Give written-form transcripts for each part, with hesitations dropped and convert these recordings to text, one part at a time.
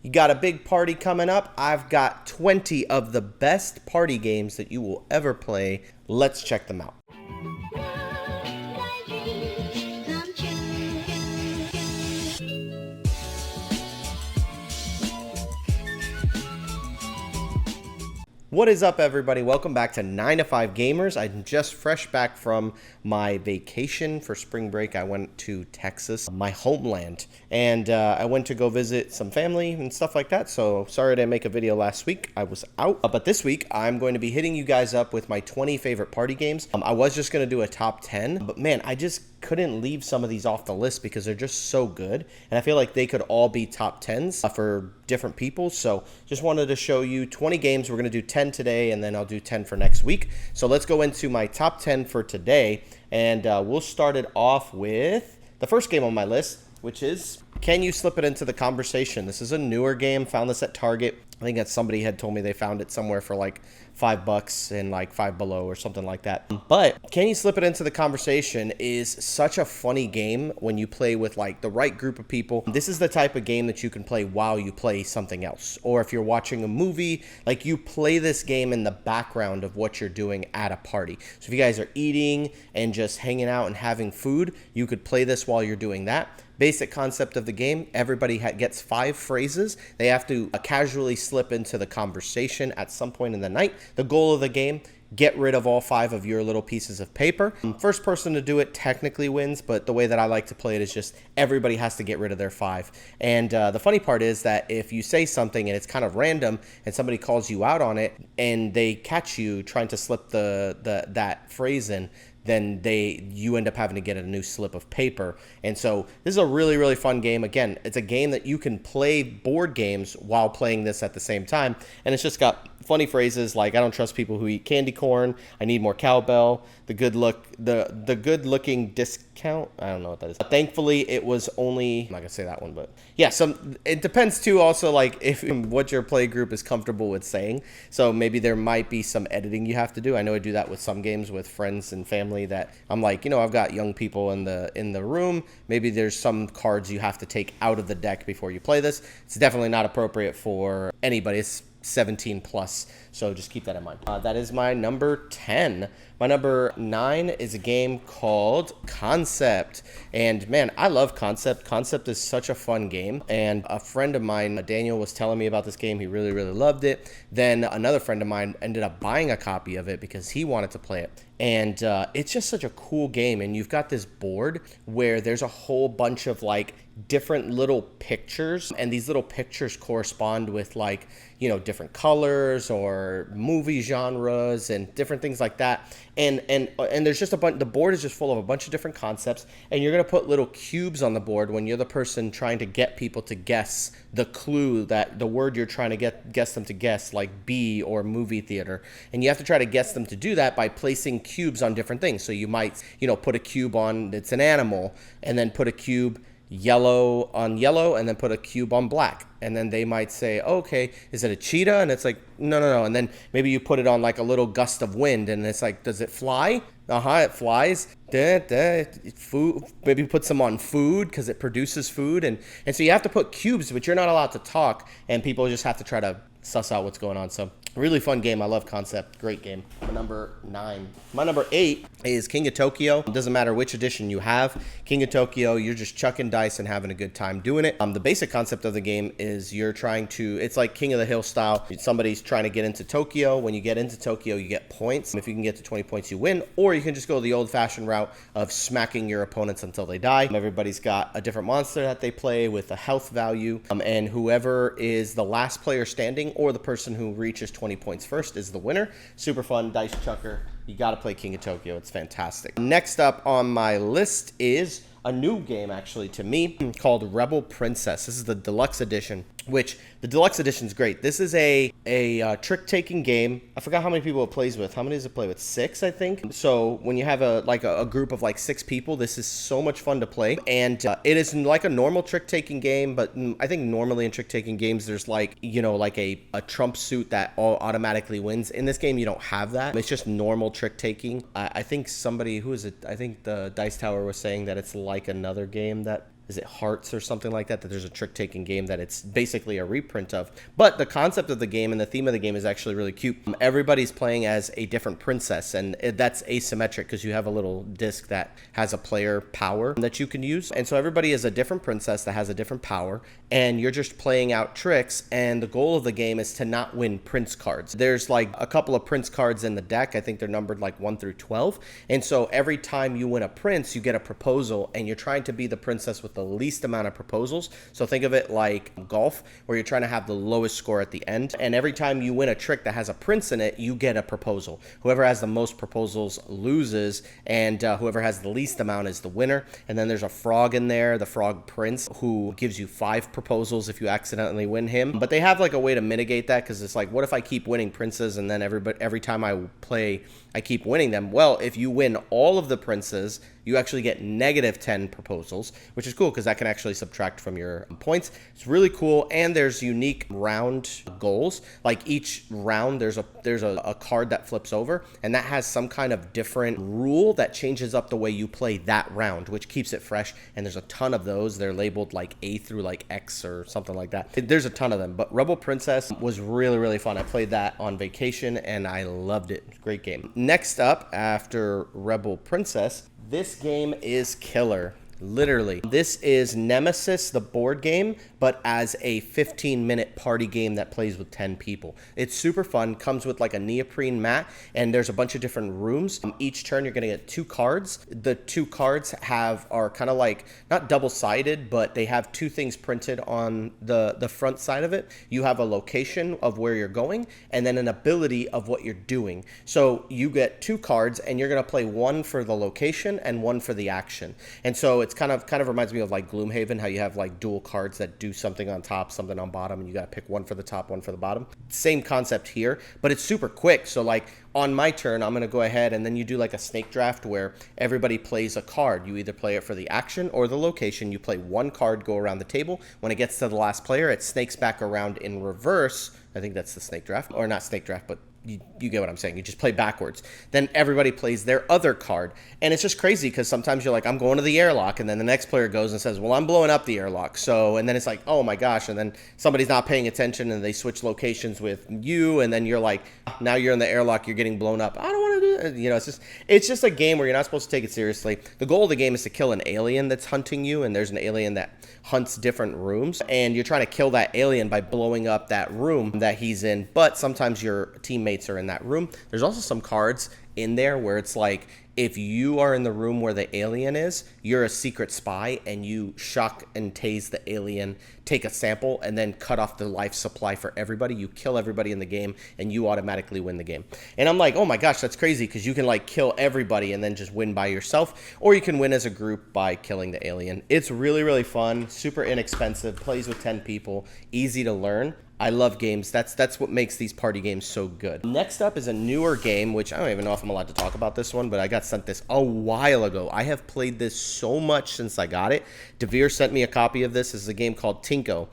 You got a big party coming up? I've got 20 of the best party games that you will ever play. Let's check them out. What is up, everybody? Welcome back to 9 to 5 Gamers. I'm just fresh back from my vacation for spring break. I went to Texas, my homeland, and I went to go visit some family and stuff like that. So sorry I didn't make a video last week. I was out. But this week, I'm going to be hitting you guys up with my 20 favorite party games. I was just going to do a top 10, but man, I just couldn't leave some of these off the list because they're just so good, and I feel like they could all be top 10s for different people. So just wanted to show you 20 games. We're going to do 10 today, and then I'll do 10 for next week. So let's go into my top 10 for today, and we'll start it off with the first game on my list, which is Can You Slip It Into the Conversation? This is a newer game. Found this at Target. I think that somebody had told me they found it somewhere for like $5 and like Five Below or something like that. But Can You Slip It Into the Conversation is such a funny game when you play with like the right group of people. This is the type of game that you can play while you play something else. Or if you're watching a movie, like you play this game in the background of what you're doing at a party. So if you guys are eating and just hanging out and having food, you could play this while you're doing that. Basic concept of the game, everybody gets 5 phrases. They have to casually slip into the conversation at some point in the night. The goal of the game, get rid of all 5 of your little pieces of paper. First person to do it technically wins, but the way that I like to play it is just everybody has to get rid of their 5. And the funny part is that if you say something and it's kind of random and somebody calls you out on it and they catch you trying to slip that phrase in, then you end up having to get a new slip of paper. And so this is a really, really fun game. Again, it's a game that you can play board games while playing this at the same time. And it's just got funny phrases like, I don't trust people who eat candy corn. I need more cowbell. The good looking discount. I don't know what that is. Thankfully, it was only, I'm not gonna say that one, but yeah, it depends too also like if what your play group is comfortable with saying. So maybe there might be some editing you have to do. I know I do that with some games with friends and family that I'm like, I've got young people in the room. Maybe there's some cards you have to take out of the deck before you play this. It's definitely not appropriate for anybody. It's 17 plus, so just keep that in mind. That is my number 10. My number 9 is a game called Concept, and man, I love Concept. Concept is such a fun game, and a friend of mine, Daniel, was telling me about this game. He really, really loved it. Then another friend of mine ended up buying a copy of it because he wanted to play it. And it's just such a cool game, and you've got this board where there's a whole bunch of like different little pictures, and these little pictures correspond with like different colors or movie genres and different things like that. And there's just the board is just full of a bunch of different concepts, and you're gonna put little cubes on the board when you're the person trying to get people to guess the clue, that the word you're trying to guess them to guess, like bee or movie theater. And you have to try to guess them to do that by placing cubes on different things. So you might put a cube on it's an animal, and then put a cube yellow on yellow, and then put a cube on black, and then they might say, okay, is it a cheetah? And it's like, no, and then maybe you put it on like a little gust of wind, and it's like, does it fly? It flies. Food. Maybe put some on food because it produces food, and so you have to put cubes, but you're not allowed to talk, and people just have to try to suss out what's going on. So really fun game. I love Concept. Great game. My number 9. My number 8 is King of Tokyo. It doesn't matter which edition you have. King of Tokyo, you're just chucking dice and having a good time doing it. The basic concept of the game is it's like King of the Hill style. Somebody's trying to get into Tokyo. When you get into Tokyo, you get points. If you can get to 20 points, you win. Or you can just go the old-fashioned route of smacking your opponents until they die. Everybody's got a different monster that they play with a health value. And whoever is the last player standing or the person who reaches 20 points first is the winner. Super fun dice chucker. You got to play King of Tokyo. It's fantastic. Next up on my list is a new game, actually, to me, called Rebel Princess. This is the deluxe edition, which the deluxe edition is great. This is a trick-taking game. I forgot how many people it plays with. How many does it play with? 6, I think. So when you have a group of like 6 people, this is so much fun to play. And it is like a normal trick-taking game, but I think normally in trick-taking games, there's like a trump suit that automatically wins. In this game, you don't have that. It's just normal trick-taking. I think somebody, who is it? I think the Dice Tower was saying that it's like another game that is it Hearts or something like that, that there's a trick-taking game that it's basically a reprint of. But the concept of the game and the theme of the game is actually really cute. Everybody's playing as a different princess, and that's asymmetric because you have a little disc that has a player power that you can use. And so everybody is a different princess that has a different power, and you're just playing out tricks, and the goal of the game is to not win prince cards. There's like a couple of prince cards in the deck. I think they're numbered like 1 through 12. And so every time you win a prince, you get a proposal, and you're trying to be the princess with the least amount of proposals. So think of it like golf, where you're trying to have the lowest score at the end. And every time you win a trick that has a prince in it, you get a proposal. Whoever has the most proposals loses, and whoever has the least amount is the winner. And then there's a frog in there, the frog prince, who gives you 5 proposals if you accidentally win him. But they have like a way to mitigate that, because it's like, what if I keep winning princes and then every time I play, I keep winning them? Well, if you win all of the princes, you actually get negative 10 proposals, which is cool because that can actually subtract from your points. It's really cool. And there's unique round goals. Like each round, there's a card that flips over, and that has some kind of different rule that changes up the way you play that round, which keeps it fresh. And there's a ton of those. They're labeled like A through like X or something like that. There's a ton of them. But Rebel Princess was really, really fun. I played that on vacation and I loved it. Great game. Next up, after Rebel Princess, this game is killer. Literally. This is Nemesis, the board game, but as a 15-minute party game that plays with 10 people. It's super fun. Comes with like a neoprene mat, and there's a bunch of different rooms. Each turn, you're going to get 2 cards. The 2 cards are kind of like, not double-sided, but they have 2 things printed on the front side of it. You have a location of where you're going, and then an ability of what you're doing. So you get 2 cards, and you're going to play 1 for the location and 1 for the action. And so it's kind of reminds me of like Gloomhaven, how you have like dual cards that do something on top, something on bottom, and you got to pick 1 for the top, 1 for the bottom. Same concept here, but it's super quick. So like on my turn, I'm going to go ahead, and then you do like a snake draft where everybody plays a card. You either play it for the action or the location. You play 1 card, go around the table. When it gets to the last player, it snakes back around in reverse. I think that's the snake draft, or not snake draft, but you get what I'm saying. You just play backwards. Then everybody plays their other card. And it's just crazy because sometimes you're like, I'm going to the airlock. And then the next player goes and says, well, I'm blowing up the airlock. So, and then it's like, oh my gosh. And then somebody's not paying attention and they switch locations with you. And then you're like, now you're in the airlock, you're getting blown up. I don't want to do it. You know, it's just a game where you're not supposed to take it seriously. The goal of the game is to kill an alien that's hunting you. And there's an alien that hunts different rooms. And you're trying to kill that alien by blowing up that room that he's in. But sometimes your teammates are in that room. There's also some cards in there where it's like, if you are in the room where the alien is, you're a secret spy and you shock and tase the alien, take a sample, and then cut off the life supply for everybody. You kill everybody in the game and you automatically win the game. And I'm like, oh my gosh, that's crazy, because you can like kill everybody and then just win by yourself, or you can win as a group by killing the alien. It's really, really fun, super inexpensive, plays with 10 people, easy to learn. I love games. That's what makes these party games so good. Next up is a newer game, which I don't even know if I'm allowed to talk about this one, but I got sent this a while ago. I have played this so much since I got it. Devere sent me a copy of this. This is a game called Tinko.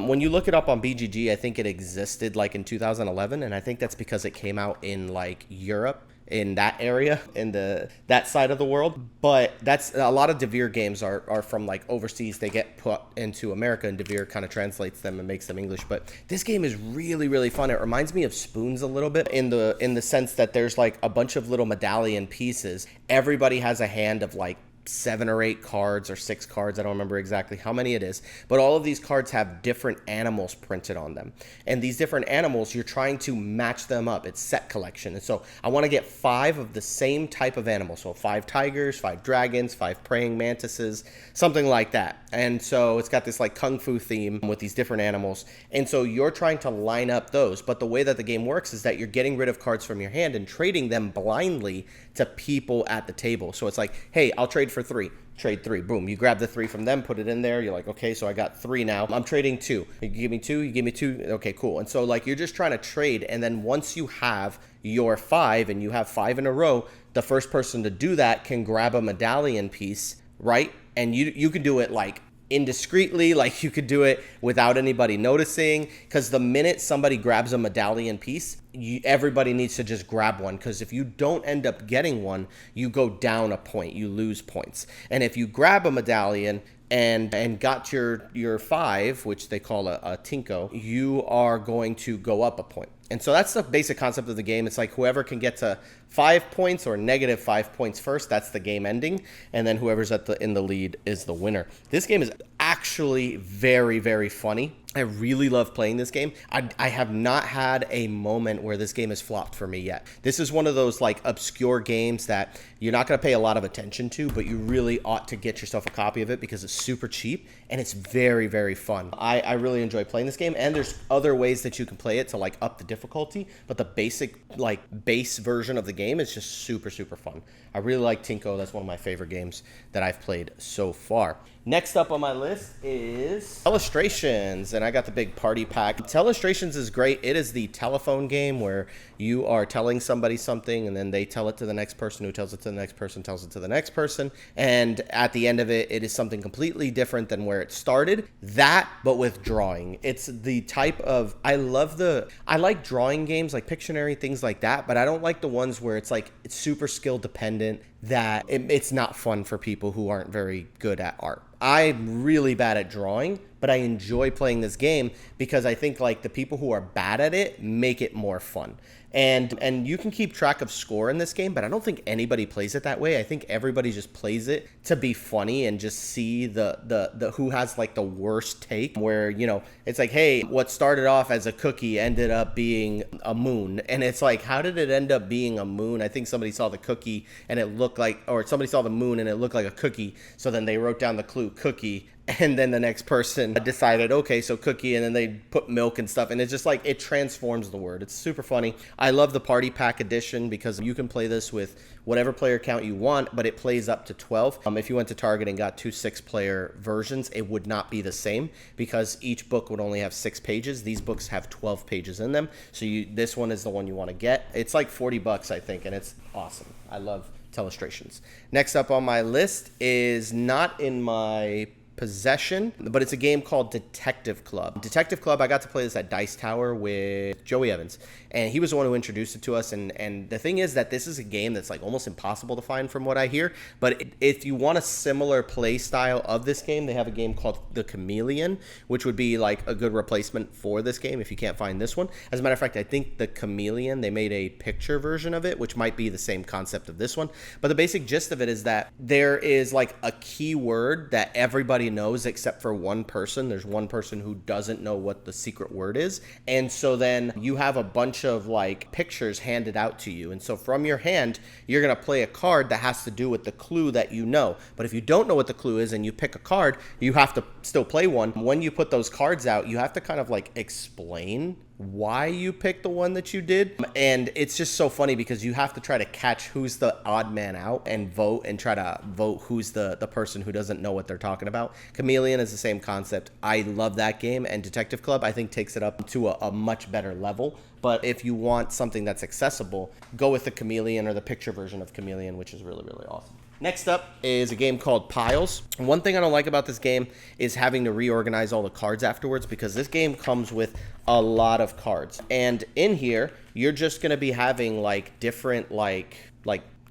When you look it up on BGG, I think it existed like in 2011, and I think that's because it came out in like Europe, in that area, in that side of the world. But that's a lot of Devere games are from like overseas. They get put into America, and Devere kind of translates them and makes them English. But this game is really, really fun. It reminds me of Spoons a little bit in the sense that there's like a bunch of little medallion pieces. Everybody has a hand of like 7 or 8 cards or 6 cards. I don't remember exactly how many it is, but all of these cards have different animals printed on them. And these different animals, you're trying to match them up. It's set collection. And so I want to get 5 of the same type of animal. So 5 tigers, 5 dragons, 5 praying mantises, something like that. And so it's got this like kung fu theme with these different animals. And so you're trying to line up those. But the way that the game works is that you're getting rid of cards from your hand and trading them blindly to people at the table. So it's like, hey, I'll trade for 3. Trade 3. Boom. You grab the 3 from them, put it in there. You're like, okay, so I got 3 now. I'm trading 2. You give me 2, you give me 2. Okay, cool. And so like you're just trying to trade. And then once you have your 5 and you have 5 in a row, the first person to do that can grab a medallion piece, right? And you can do it like indiscreetly, like you could do it without anybody noticing, because the minute somebody grabs a medallion piece, everybody needs to just grab one, because if you don't end up getting one, you go down a point, you lose points. And if you grab a medallion, and got your 5, which they call a tinko, you are going to go up a point. And so that's the basic concept of the game. It's like whoever can get to 5 points or negative 5 points first, that's the game ending. And then whoever's in the lead is the winner. This game is actually very, very funny. I really love playing this game. I have not had a moment where this game has flopped for me yet. This is one of those like obscure games that you're not going to pay a lot of attention to, but you really ought to get yourself a copy of it because it's super cheap and it's very, very fun. I really enjoy playing this game, and there's other ways that you can play it to like up the difficulty, but the basic like base version of the game is just super, super fun. I really like Tinko. That's one of my favorite games that I've played so far. Next up on my list is Illustrations, and I got the big party pack. Illustrations is great. It is the telephone game where you are telling somebody something, and then they tell it to the next person, who tells it to the next person, tells it to the next person, and at the end of it, it is something completely different than where it started. That, but with drawing. It's the type of, I like drawing games like Pictionary, things like that, but I don't like the ones where it's like, it's super skill dependent, that it's not fun for people who aren't very good at art. I'm really bad at drawing, but I enjoy playing this game because I think like the people who are bad at it make it more fun. And you can keep track of score in this game, but I don't think anybody plays it that way. I think everybody just plays it to be funny and just see the who has like the worst take, where, you know, it's like, hey, what started off as a cookie ended up being a moon. And it's like, how did it end up being a moon? I think somebody saw the cookie and it looked like, or somebody saw the moon and it looked like a cookie. So then they wrote down the clue cookie. And then the next person decided, okay, so cookie, and then they put milk and stuff. And it's just like, it transforms the word. It's super funny. I love the party pack edition because you can play this with whatever player count you want, but it plays up to 12. If you went to Target and got 2 6-player versions, it would not be the same because each book would only have 6 pages. These books have 12 pages in them. So this one is the one you want to get. It's like $40, I think, and it's awesome. I love Illustrations. Next up on my list is not in my possession, but it's a game called Detective Club. Detective Club, I got to play this at Dice Tower with Joey Evans, and he was the one who introduced it to us. And the thing is that this is a game that's like almost impossible to find from what I hear, but if you want a similar play style of this game, they have a game called The Chameleon, which would be like a good replacement for this game if you can't find this one. As a matter of fact, I think The Chameleon, they made a picture version of it, which might be the same concept of this one, but the basic gist of it is that there is like a keyword that everybody knows except for one person. There's one person who doesn't know what the secret word is, and so then you have a bunch of like pictures handed out to you, and so from your hand you're gonna play a card that has to do with the clue that you know. But if you don't know what the clue is and you pick a card, you have to still play one. When you put those cards out, you have to kind of like explain why you picked the one that you did, and it's just so funny because you have to try to catch who's the odd man out and vote, and try to vote who's the person who doesn't know what they're talking about. Chameleon is the same concept. I love that game, and Detective Club I think takes it up to a much better level. But if you want something that's accessible, go with the Chameleon or the picture version of Chameleon, which is really, really awesome. Next up is a game called Piles. One thing I don't like about this game is having to reorganize all the cards afterwards, because this game comes with a lot of cards. And in here, you're just going to be having like different like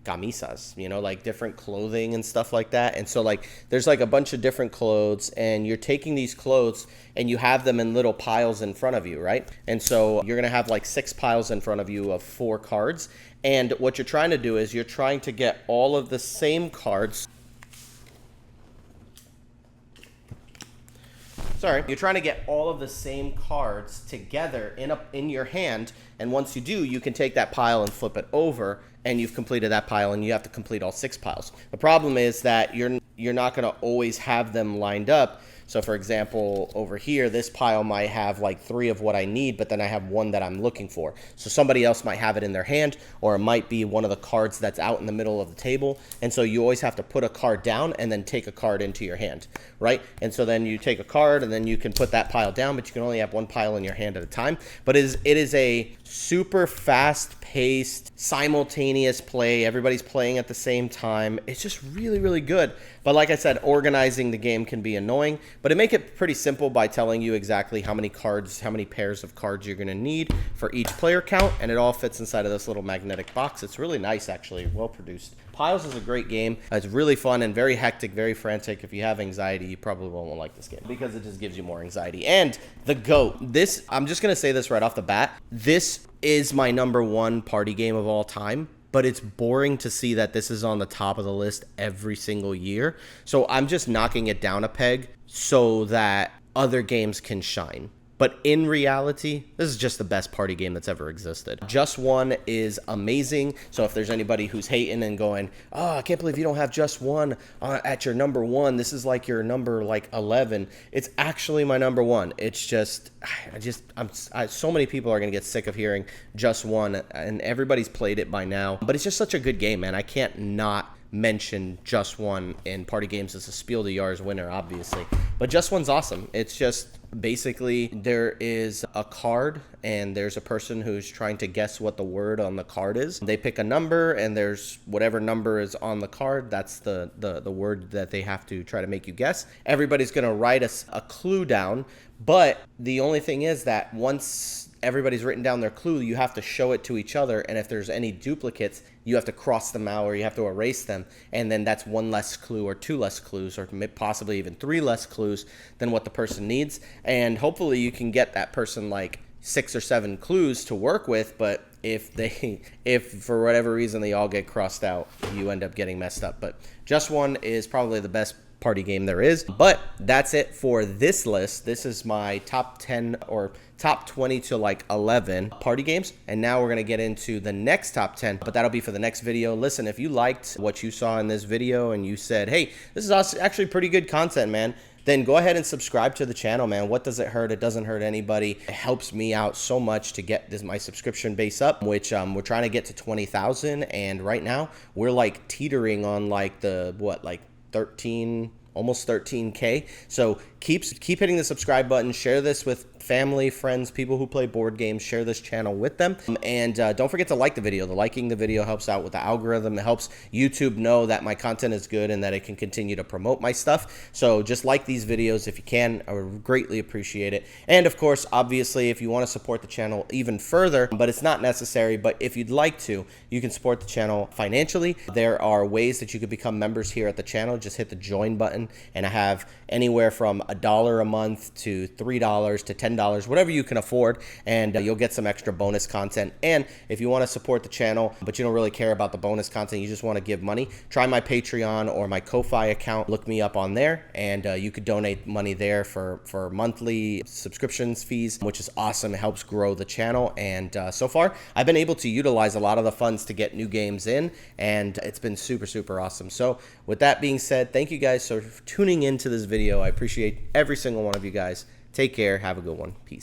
camisas, you know, like different clothing and stuff like that. And so like there's like a bunch of different clothes, and you're taking these clothes and you have them in little piles in front of you, right? And so you're gonna have like 6 piles in front of you of 4 cards, and what you're trying to do is you're trying to get all of the same cards. You're trying to get all of the same cards together in your hand, and once you do, you can take that pile and flip it over, and you've completed that pile, and you have to complete all 6 piles. The problem is that you're not going to always have them lined up. So for example, over here, this pile might have like 3 of what I need, but then I have 1 that I'm looking for. So somebody else might have it in their hand, or it might be one of the cards that's out in the middle of the table. And so you always have to put a card down and then take a card into your hand, right? And so then you take a card and then you can put that pile down, but you can only have 1 pile in your hand at a time. But it is a super fast-paced, simultaneous play. Everybody's playing at the same time. It's just really, really good. But like I said, organizing the game can be annoying, but it make it pretty simple by telling you exactly how many cards, how many pairs of cards you're going to need for each player count, and it all fits inside of this little magnetic box. It's really nice, actually, well produced. Piles is a great game. It's really fun and very hectic, very frantic. If you have anxiety, you probably won't like this game because it just gives you more anxiety. And the GOAT. This, I'm just going to say this right off the bat. This is my #1 party game of all time. But it's boring to see that this is on the top of the list every single year. So I'm just knocking it down a peg so that other games can shine. But in reality, this is just the best party game that's ever existed. Just One is amazing. So if there's anybody who's hating and going, oh, I can't believe you don't have Just One at your #1. This is like your number 11. It's actually my #1. It's just, so many people are going to get sick of hearing Just One, and everybody's played it by now. But it's just such a good game, man. I can't not mention Just One in party games as a Spiel des Jahres winner, obviously. But Just One's awesome. It's just basically there is a card and there's a person who's trying to guess what the word on the card is. They pick a number and there's whatever number is on the card. That's the word that they have to try to make you guess. Everybody's going to write a clue down. But the only thing is that once everybody's written down their clue, you have to show it to each other, and if there's any duplicates, you have to cross them out or you have to erase them, and then that's 1 less clue or 2 less clues or possibly even 3 less clues than what the person needs. And hopefully you can get that person like 6 or 7 clues to work with, but if for whatever reason they all get crossed out, you end up getting messed up. But Just One is probably the best party game there is. But that's it for this list. This is my top 10 or top 20 to 11 party games, and now we're going to get into the next top 10, but that'll be for the next video. Listen, if you liked what you saw in this video and you said, hey, this is actually pretty good content, man, then go ahead and subscribe to the channel, man. What does it hurt? It doesn't hurt anybody. It helps me out so much to get my subscription base up, which we're trying to get to 20,000, and right now we're teetering on the 13, almost 13K. So keep hitting the subscribe button. Share this with family, friends, people who play board games. Share this channel with them. And don't forget to like the video. Liking the video helps out with the algorithm. It helps YouTube know that my content is good and that it can continue to promote my stuff. So just like these videos if you can. I would greatly appreciate it. And of course, obviously, if you want to support the channel even further, but it's not necessary, but if you'd like to, you can support the channel financially. There are ways that you could become members here at the channel. Just hit the join button, and I have anywhere from $1 a month to $3 to $10, whatever you can afford, and you'll get some extra bonus content. And if you want to support the channel but you don't really care about the bonus content, you just want to give money, try my Patreon or my Ko-Fi account. Look me up on there, and you could donate money there for monthly subscriptions fees, which is awesome. It helps grow the channel, and so far I've been able to utilize a lot of the funds to get new games in, and it's been super awesome. So with that being said, thank you guys for tuning into this video. I appreciate every single one of you guys. Take care. Have a good one. Peace.